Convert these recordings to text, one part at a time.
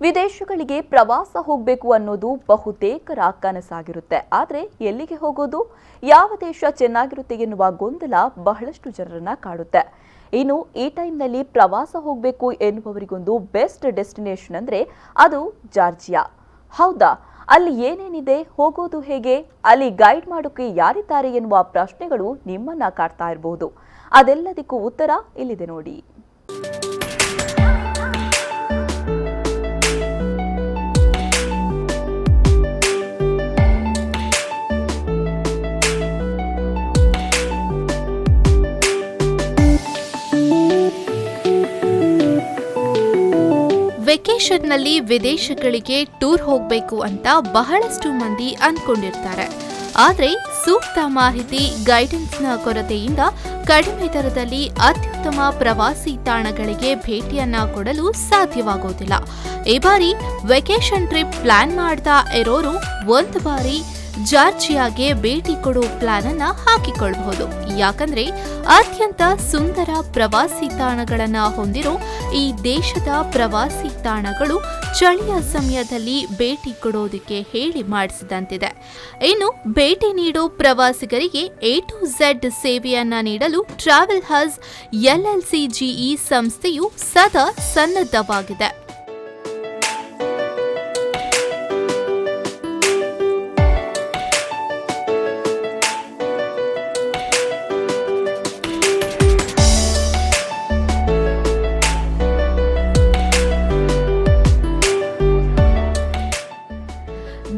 ವಿದೇಶಗಳಿಗೆ ಪ್ರವಾಸ ಹೋಗಬೇಕು ಅನ್ನೋದು ಬಹುತೇಕರ ಕನಸಾಗಿರುತ್ತೆ. ಆದರೆ ಎಲ್ಲಿಗೆ ಹೋಗೋದು, ಯಾವ ದೇಶ ಚೆನ್ನಾಗಿರುತ್ತೆ ಎನ್ನುವ ಗೊಂದಲ ಬಹಳಷ್ಟು ಜನರನ್ನ ಕಾಡುತ್ತೆ. ಇನ್ನು ಈ ಟೈಮ್ನಲ್ಲಿ ಪ್ರವಾಸ ಹೋಗಬೇಕು ಎನ್ನುವವರಿಗೊಂದು ಬೆಸ್ಟ್ ಡೆಸ್ಟಿನೇಷನ್ ಅಂದ್ರೆ ಅದು ಜಾರ್ಜಿಯಾ. ಹೌದಾ? ಅಲ್ಲಿ ಏನೇನಿದೆ, ಹೋಗೋದು ಹೇಗೆ, ಅಲ್ಲಿ ಗೈಡ್ ಮಾಡೋಕೆ ಯಾರಿದ್ದಾರೆ ಎನ್ನುವ ಪ್ರಶ್ನೆಗಳು ನಿಮ್ಮನ್ನ ಕಾಡ್ತಾ ಇರಬಹುದು. ಅದೆಲ್ಲದಕ್ಕೂ ಉತ್ತರ ಇಲ್ಲಿದೆ ನೋಡಿ. ವೆಕೇಷನ್ನಲ್ಲಿ ವಿದೇಶಗಳಿಗೆ ಟೂರ್ ಹೋಗಬೇಕು ಅಂತ ಬಹಳಷ್ಟು ಮಂದಿ ಅಂದ್ಕೊಂಡಿರ್ತಾರೆ. ಆದರೆ ಸೂಕ್ತ ಮಾಹಿತಿ, ಗೈಡೆನ್ಸ್ನ ಕೊರತೆಯಿಂದ ಕಡಿಮೆ ದರದಲ್ಲಿ ಅತ್ಯುತ್ತಮ ಪ್ರವಾಸಿ ತಾಣಗಳಿಗೆ ಭೇಟಿಯನ್ನ ಕೊಡಲು ಸಾಧ್ಯವಾಗೋದಿಲ್ಲ. ಈ ಬಾರಿ ವೆಕೇಷನ್ ಟ್ರಿಪ್ ಪ್ಲಾನ್ ಮಾಡ್ತಾ ಇರೋರು ಒಂದು ಬಾರಿ ಜಾರ್ಜಿಯಾಗೆ ಭೇಟಿ ಕೊಡೋ ಪ್ಲಾನ್ ಅನ್ನ ಹಾಕಿಕೊಳ್ಳಬಹುದು. ಯಾಕಂದ್ರೆ ಅತ್ಯಂತ ಸುಂದರ ಪ್ರವಾಸಿ ತಾಣಗಳನ್ನ ಹೊಂದಿರೋ ಈ ದೇಶದ ಪ್ರವಾಸಿ ತಾಣಗಳು ಚಳಿಯ ಸಮಯದಲ್ಲಿ ಭೇಟಿ ಕೊಡೋದಕ್ಕೆ ಹೇಳಿ ಮಾಡಿಸಿದಂತಿದೆ. ಇನ್ನು ಭೇಟಿ ನೀಡೋ ಪ್ರವಾಸಿಗರಿಗೆ A to Z ಸೇವೆಯನ್ನ ನೀಡಲು ಟ್ರಾವೆಲ್ ಹಜ್ LLCGE ಸಂಸ್ಥೆಯು ಸದಾ ಸನ್ನದ್ಧವಾಗಿದೆ.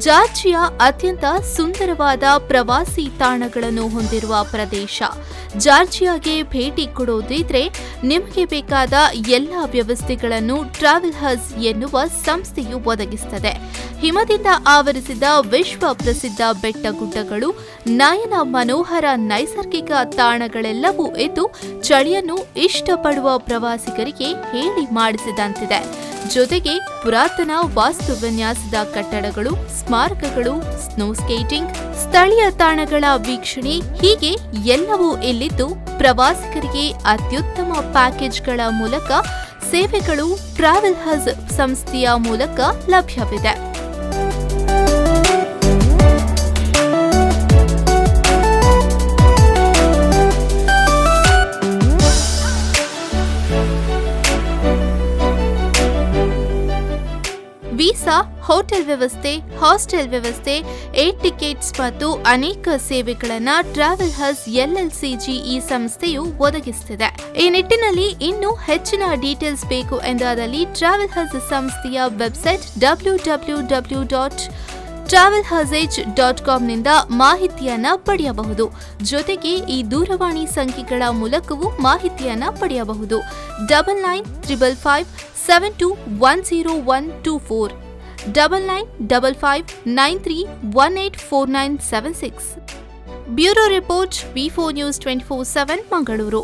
ಜಾರ್ಜಿಯಾ ಅತ್ಯಂತ ಸುಂದರವಾದ ಪ್ರವಾಸಿ ತಾಣಗಳನ್ನು ಹೊಂದಿರುವ ಪ್ರದೇಶ. ಜಾರ್ಜಿಯಾಗೆ ಭೇಟಿ ಕೊಡೋದಿದ್ರೆ ನಿಮಗೆ ಬೇಕಾದ ಎಲ್ಲ ವ್ಯವಸ್ಥೆಗಳನ್ನು ಟ್ರಾವೆಲ್ ಹಜ್ ಎನ್ನುವ ಸಂಸ್ಥೆಯು ಒದಗಿಸುತ್ತದೆ. ಹಿಮದಿಂದ ಆವರಿಸಿದ ವಿಶ್ವ ಪ್ರಸಿದ್ಧ ಬೆಟ್ಟಗುಡ್ಡಗಳು, ನಯನ ಮನೋಹರ ನೈಸರ್ಗಿಕ ತಾಣಗಳೆಲ್ಲವೂ ಇದ್ದು ಚಳಿಯನ್ನು ಇಷ್ಟಪಡುವ ಪ್ರವಾಸಿಗರಿಗೆ ಹೇಳಿ ಮಾಡಿಸಿದಂತಿದೆ. ಜೊತೆಗೆ ಪುರಾತನ ವಾಸ್ತು ವಿನ್ಯಾಸದ ಕಟ್ಟಡಗಳು, ಸ್ಮಾರಕಗಳು, ಸ್ನೋ ಸ್ಕೇಟಿಂಗ್, ಸ್ಥಳೀಯ ತಾಣಗಳ ವೀಕ್ಷಣೆ ಹೀಗೆ ಎಲ್ಲವೂ ಇಲ್ಲಿದ್ದು ಪ್ರವಾಸಿಗರಿಗೆ ಅತ್ಯುತ್ತಮ ಪ್ಯಾಕೇಜ್ಗಳ ಮೂಲಕ ಸೇವೆಗಳು ಟ್ರಾವೆಲ್ ಹಜ್ ಸಂಸ್ಥೆಯ ಮೂಲಕ ಲಭ್ಯವಿದೆ. ವೀಸಾ, ಹೋಟೆಲ್ ವ್ಯವಸ್ಥೆ, ಹಾಸ್ಟೆಲ್ ವ್ಯವಸ್ಥೆ, ಏರ್ ಟಿಕೆಟ್ಸ್ ಮತ್ತು ಅನೇಕ ಸೇವೆಗಳನ್ನು ಟ್ರಾವೆಲ್ ಹಜ್ LLCGE ಸಂಸ್ಥೆಯು ಒದಗಿಸುತ್ತಿದೆ. ಈ ನಿಟ್ಟಿನಲ್ಲಿ ಇನ್ನೂ ಹೆಚ್ಚಿನ ಡೀಟೇಲ್ಸ್ ಬೇಕು ಎಂದಾದಲ್ಲಿ ಟ್ರಾವೆಲ್ ಹಜ್ ಸಂಸ್ಥೆಯ ವೆಬ್ಸೈಟ್ www.travelhazage.com ನಿಂದ ಮಾಹಿತಿಯನ್ನ ಪಡೆಯಬಹುದು. ಜೊತೆಗೆ ಈ ದೂರವಾಣಿ ಸಂಖ್ಯೆಗಳ ಮೂಲಕವೂ ಮಾಹಿತಿಯನ್ನ ಪಡೆಯಬಹುದು. 9955721024 995593184976. Bureau report V4 News 24/7 Mangaluru.